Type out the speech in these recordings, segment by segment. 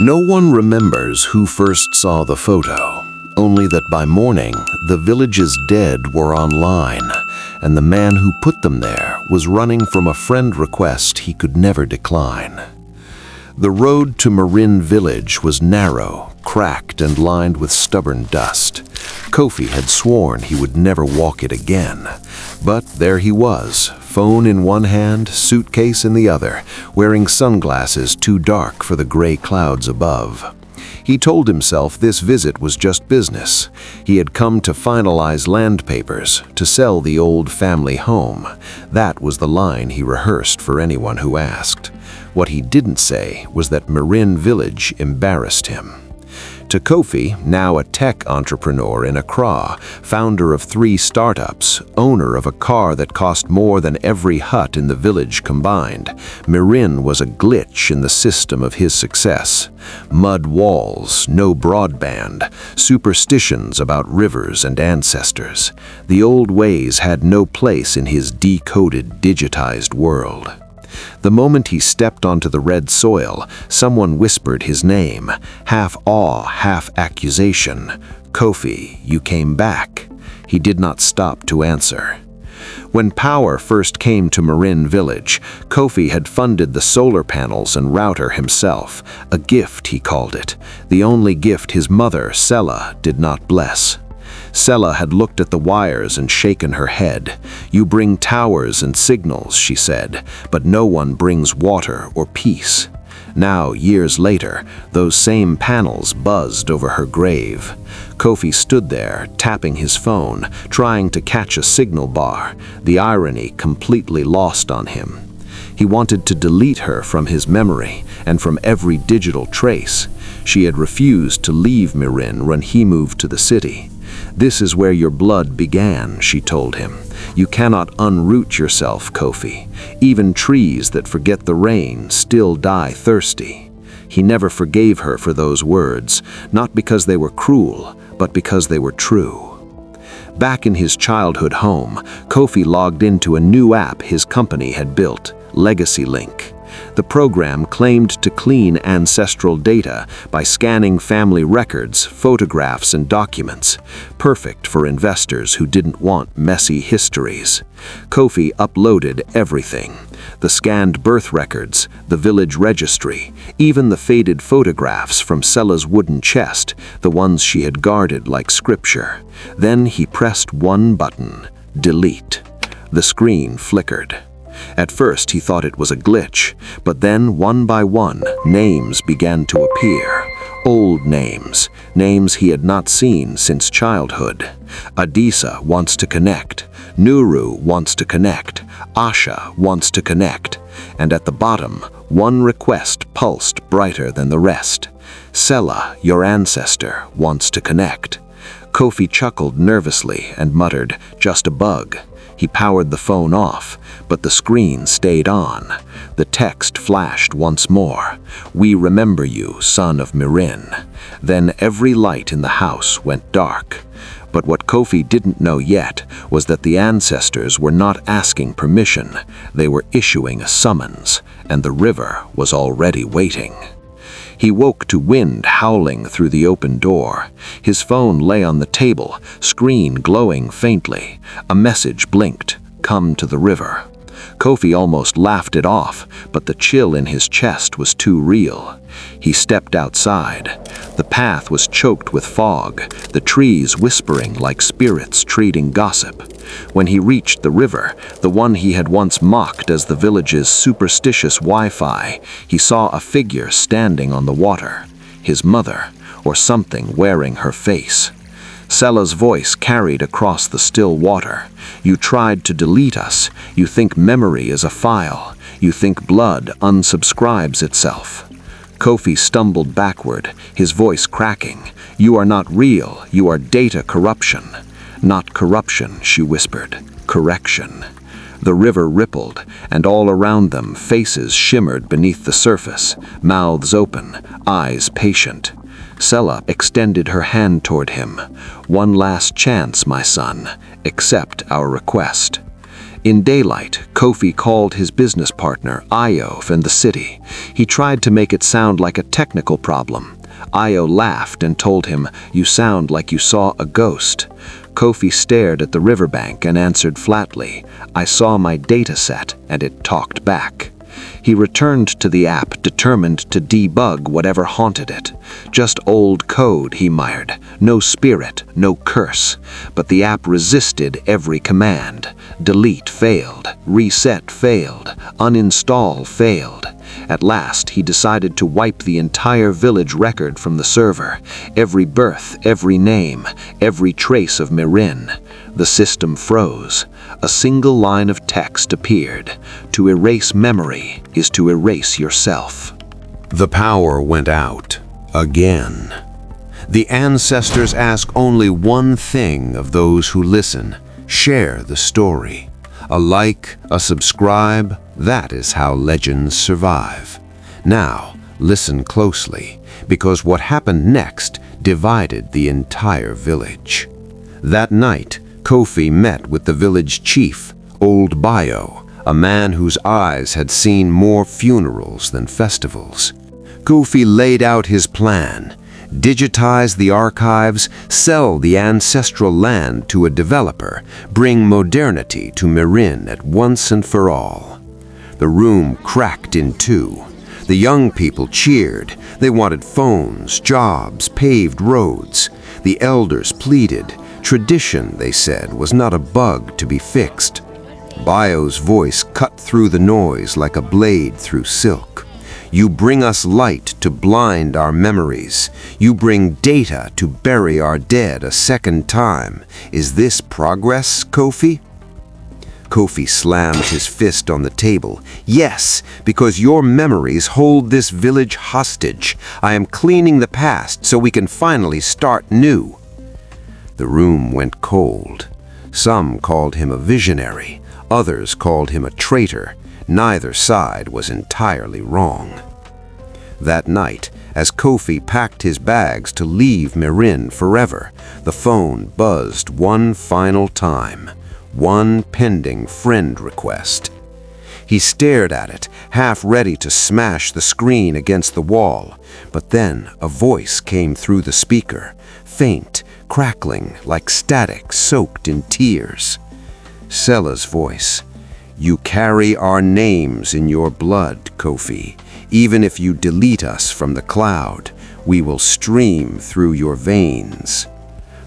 No one remembers who first saw the photo, only that by morning the village's dead were online, and the man who put them there was running from a friend request he could never decline. The road to Merin village was narrow, cracked, and lined with stubborn dust. Kofi had sworn he would never walk it again, but there he was, phone in one hand, suitcase in the other, wearing sunglasses too dark for the gray clouds above. He told himself this visit was just business. He had come to finalize land papers, to sell the old family home. That was the line he rehearsed for anyone who asked. What he didn't say was that Merin village embarrassed him. To Kofi, now a tech entrepreneur in Accra, founder of 3 startups, owner of a car that cost more than every hut in the village combined, Merin was a glitch in the system of his success. Mud walls, no broadband, superstitions about rivers and ancestors. The old ways had no place in his decoded, digitized world. The moment he stepped onto the red soil, someone whispered his name, half awe, half accusation. "Kofi, you came back." He did not stop to answer. When power first came to Merin village, Kofi had funded the solar panels and router himself, a gift he called it, the only gift his mother, Sela, did not bless. Sela had looked at the wires and shaken her head. "You bring towers and signals," she said, "but no one brings water or peace." Now, years later, those same panels buzzed over her grave. Kofi stood there, tapping his phone, trying to catch a signal bar, the irony completely lost on him. He wanted to delete her from his memory and from every digital trace. She had refused to leave Merin when he moved to the city. "This is where your blood began," she told him. "You cannot unroot yourself, Kofi. Even trees that forget the rain still die thirsty." He never forgave her for those words, not because they were cruel, but because they were true. Back in his childhood home, Kofi logged into a new app his company had built, Legacy Link. The program claimed to clean ancestral data by scanning family records, photographs, and documents, perfect for investors who didn't want messy histories. Kofi uploaded everything: the scanned birth records, the village registry, even the faded photographs from Sela's wooden chest, the ones she had guarded like scripture. Then he pressed one button: delete. The screen flickered. At first he thought it was a glitch, but then one by one, names began to appear. Old names, names he had not seen since childhood. Adisa wants to connect, Nuru wants to connect, Asha wants to connect, and at the bottom, one request pulsed brighter than the rest. Sela, your ancestor, wants to connect. Kofi chuckled nervously and muttered, "Just a bug." He powered the phone off, but the screen stayed on. The text flashed once more: "We remember you, son of Merin." Then every light in the house went dark. But what Kofi didn't know yet was that the ancestors were not asking permission. They were issuing a summons, and the river was already waiting. He woke to wind howling through the open door. His phone lay on the table, screen glowing faintly. A message blinked: "Come to the river." Kofi almost laughed it off, but the chill in his chest was too real. He stepped outside. The path was choked with fog, the trees whispering like spirits trading gossip. When he reached the river, the one he had once mocked as the village's superstitious Wi-Fi, he saw a figure standing on the water. His mother, or something wearing her face. Sela's voice carried across the still water. "You tried to delete us. You think memory is a file. You think blood unsubscribes itself." Kofi stumbled backward, his voice cracking. "You are not real. You are data corruption." "Not corruption," she whispered. "Correction." The river rippled, and all around them faces shimmered beneath the surface, mouths open, eyes patient. Sela extended her hand toward him. "One last chance, my son. Accept our request." In daylight, Kofi called his business partner, Io, in the city. He tried to make it sound like a technical problem. Io laughed and told him, "You sound like you saw a ghost." Kofi stared at the riverbank and answered flatly, "I saw my data set," and it talked back. He returned to the app, determined to debug whatever haunted it. Just old code, he muttered. No spirit, no curse. But the app resisted every command. Delete failed, reset failed, uninstall failed. At last, he decided to wipe the entire village record from the server. Every birth, every name, every trace of Merin. The system froze. A single line of text appeared. To erase memory is to erase yourself. The power went out. Again. The ancestors ask only one thing of those who listen: share the story. A like, a subscribe, that is how legends survive. Now, listen closely, because what happened next divided the entire village. That night, Kofi met with the village chief, Old Bio, a man whose eyes had seen more funerals than festivals. Kofi laid out his plan: digitize the archives, sell the ancestral land to a developer, bring modernity to Merin at once and for all. The room cracked in two. The young people cheered. They wanted phones, jobs, paved roads. The elders pleaded. Tradition, they said, was not a bug to be fixed. Bio's voice cut through the noise like a blade through silk. You bring us light to blind our memories. You bring data to bury our dead a second time. Is this progress, Kofi? Kofi slammed his fist on the table. Yes, because your memories hold this village hostage. I am cleaning the past so we can finally start new. The room went cold. Some called him a visionary. Others called him a traitor. Neither side was entirely wrong. That night, as Kofi packed his bags to leave Merin forever, the phone buzzed one final time. One pending friend request. He stared at it, half ready to smash the screen against the wall. But then a voice came through the speaker, faint, crackling, like static soaked in tears. Sella's voice. You carry our names in your blood, Kofi. Even if you delete us from the cloud, we will stream through your veins.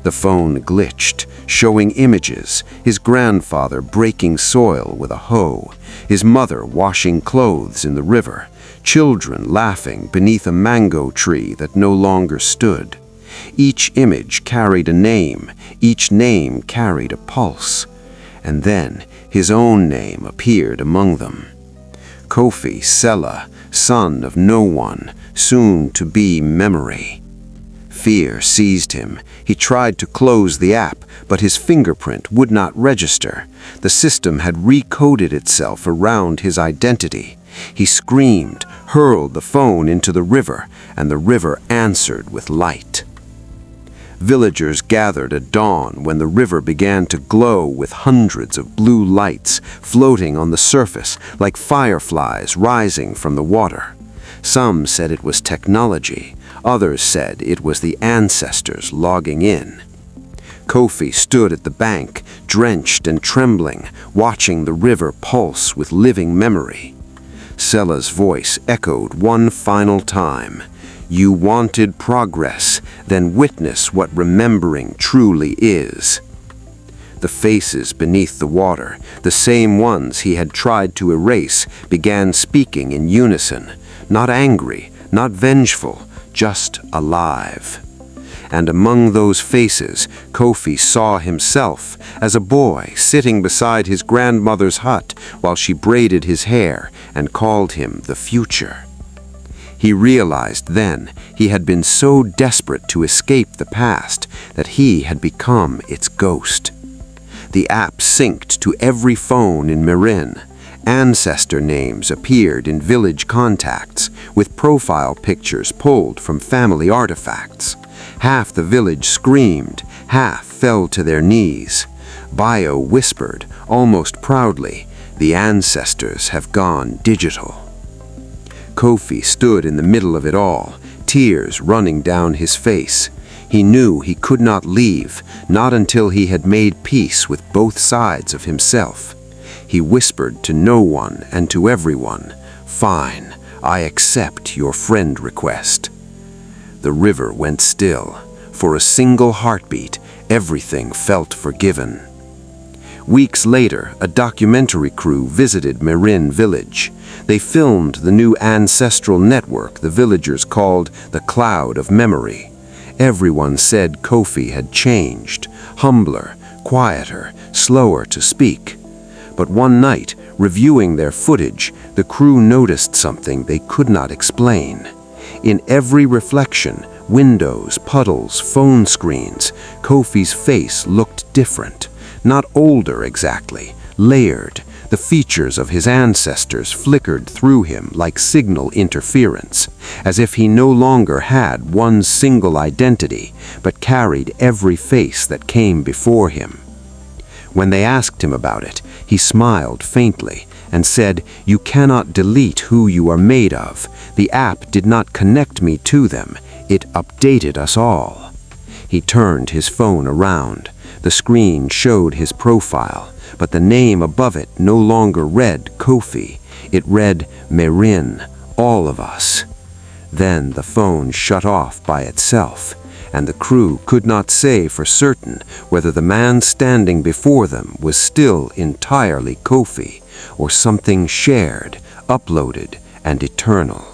The phone glitched, showing images, his grandfather breaking soil with a hoe, his mother washing clothes in the river, children laughing beneath a mango tree that no longer stood. Each image carried a name, each name carried a pulse. And then his own name appeared among them. Kofi Sella, son of no one, soon to be memory. Fear seized him. He tried to close the app, but his fingerprint would not register. The system had recoded itself around his identity. He screamed, hurled the phone into the river, and the river answered with light. Villagers gathered at dawn when the river began to glow with hundreds of blue lights floating on the surface like fireflies rising from the water. Some said it was technology. Others said it was the ancestors logging in. Kofi stood at the bank, drenched and trembling, watching the river pulse with living memory. Sella's voice echoed one final time. You wanted progress, then witness what remembering truly is. The faces beneath the water, the same ones he had tried to erase, began speaking in unison, not angry, not vengeful, just alive. And among those faces, Kofi saw himself as a boy sitting beside his grandmother's hut while she braided his hair and called him the future. He realized then he had been so desperate to escape the past that he had become its ghost. The app synced to every phone in Merin. Ancestor names appeared in village contacts, with profile pictures pulled from family artifacts. Half the village screamed, half fell to their knees. Bio whispered, almost proudly, "The ancestors have gone digital." Kofi stood in the middle of it all, tears running down his face. He knew he could not leave, not until he had made peace with both sides of himself. He whispered to no one and to everyone, "Fine, I accept your friend request." The river went still. For a single heartbeat, everything felt forgiven. Weeks later, a documentary crew visited Merin village. They filmed the new ancestral network the villagers called the Cloud of Memory. Everyone said Kofi had changed, humbler, quieter, slower to speak. But one night, reviewing their footage, the crew noticed something they could not explain. In every reflection, windows, puddles, phone screens, Kofi's face looked different. Not older exactly, layered. The features of his ancestors flickered through him like signal interference, as if he no longer had one single identity, but carried every face that came before him. When they asked him about it, he smiled faintly and said, "You cannot delete who you are made of. The app did not connect me to them. It updated us all." He turned his phone around. The screen showed his profile, but the name above it no longer read Kofi. It read Merin, all of us. Then the phone shut off by itself, and the crew could not say for certain whether the man standing before them was still entirely Kofi, or something shared, uploaded, and eternal.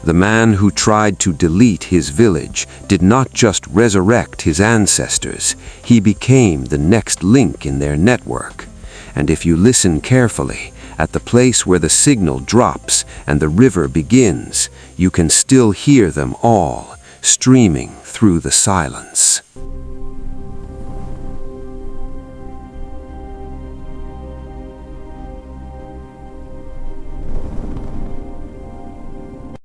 The man who tried to delete his village did not just resurrect his ancestors, he became the next link in their network. And if you listen carefully, at the place where the signal drops and the river begins, you can still hear them all, streaming through the silence.